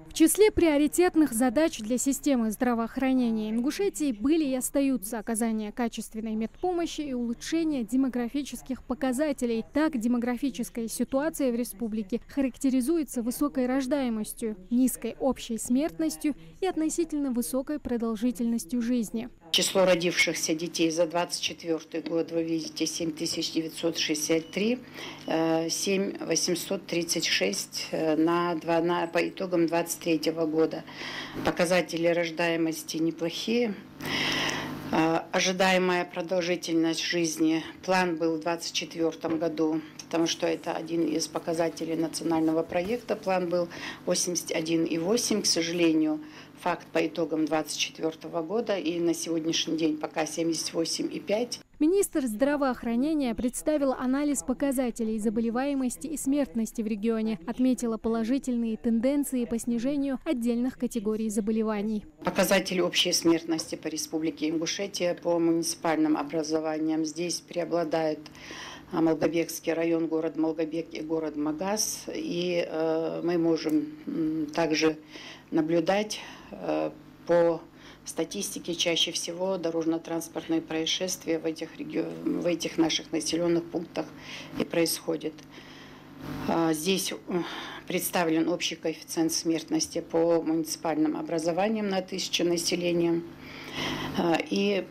В числе приоритетных задач для системы здравоохранения Ингушетии были и остаются оказание качественной медпомощи и улучшение демографических показателей. Так, демографическая ситуация в республике характеризуется высокой рождаемостью, низкой общей смертностью и относительно высокой продолжительностью жизни. Число родившихся детей за 2024 год, вы видите, 7963, 7836 по итогам 2023 года. Показатели рождаемости неплохие. Ожидаемая продолжительность жизни, план был в 2024 году, потому что это один из показателей национального проекта, план был 81,8, к сожалению, факт по итогам 2024 года, и на сегодняшний день пока 78,5. Министр здравоохранения представила анализ показателей заболеваемости и смертности в регионе, отметила положительные тенденции по снижению отдельных категорий заболеваний. Показатели общей смертности по Республике Ингушетия по муниципальным образованиям. Здесь преобладают Малгобекский район, город Малгобек и город Магаз. И мы можем также наблюдать по статистике чаще всего дорожно-транспортные происшествия в этих наших населенных пунктах и происходят. Здесь представлен общий коэффициент смертности по муниципальным образованиям на 1000 населения и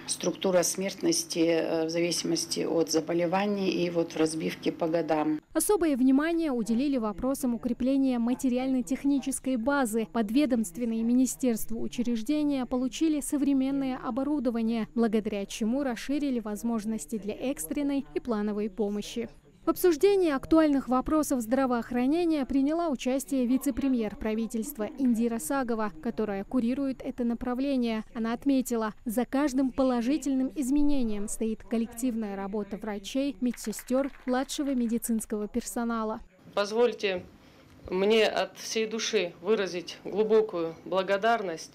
структура смертности в зависимости от заболеваний и вот в разбивке по годам. Особое внимание уделили вопросам укрепления материально-технической базы. Подведомственные министерству учреждения получили современное оборудование, благодаря чему расширили возможности для экстренной и плановой помощи. В обсуждении актуальных вопросов здравоохранения приняла участие вице-премьер правительства Индира Сагова, которая курирует это направление. Она отметила, за каждым положительным изменением стоит коллективная работа врачей, медсестер, младшего медицинского персонала. Позвольте мне от всей души выразить глубокую благодарность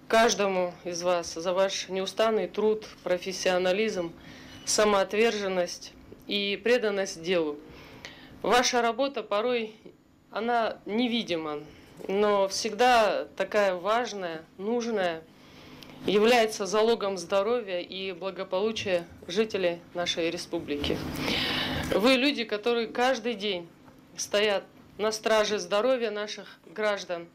каждому из вас за ваш неустанный труд, профессионализм, самоотверженность и преданность делу. Ваша работа порой, она невидима, но всегда такая важная, нужная, является залогом здоровья и благополучия жителей нашей республики. Вы люди, которые каждый день стоят на страже здоровья наших граждан,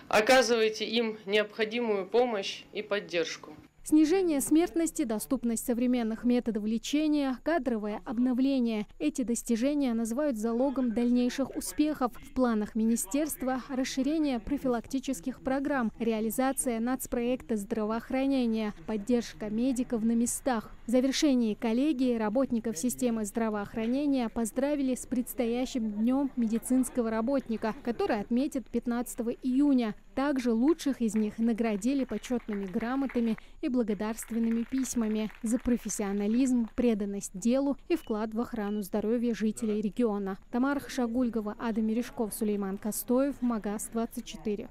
оказываете им необходимую помощь и поддержку. Снижение смертности, доступность современных методов лечения, кадровое обновление – эти достижения называют залогом дальнейших успехов. В планах министерства – расширение профилактических программ, реализация нацпроекта здравоохранения, поддержка медиков на местах. В завершении коллегии работников системы здравоохранения поздравили с предстоящим Днем медицинского работника, который отметят 15 июня. Также лучших из них наградили почетными грамотами и благодарственными письмами за профессионализм, преданность делу и вклад в охрану здоровья жителей региона. Тамара Хашагульгова, Адам Мережков, Сулейман Костоев, Магаз 24.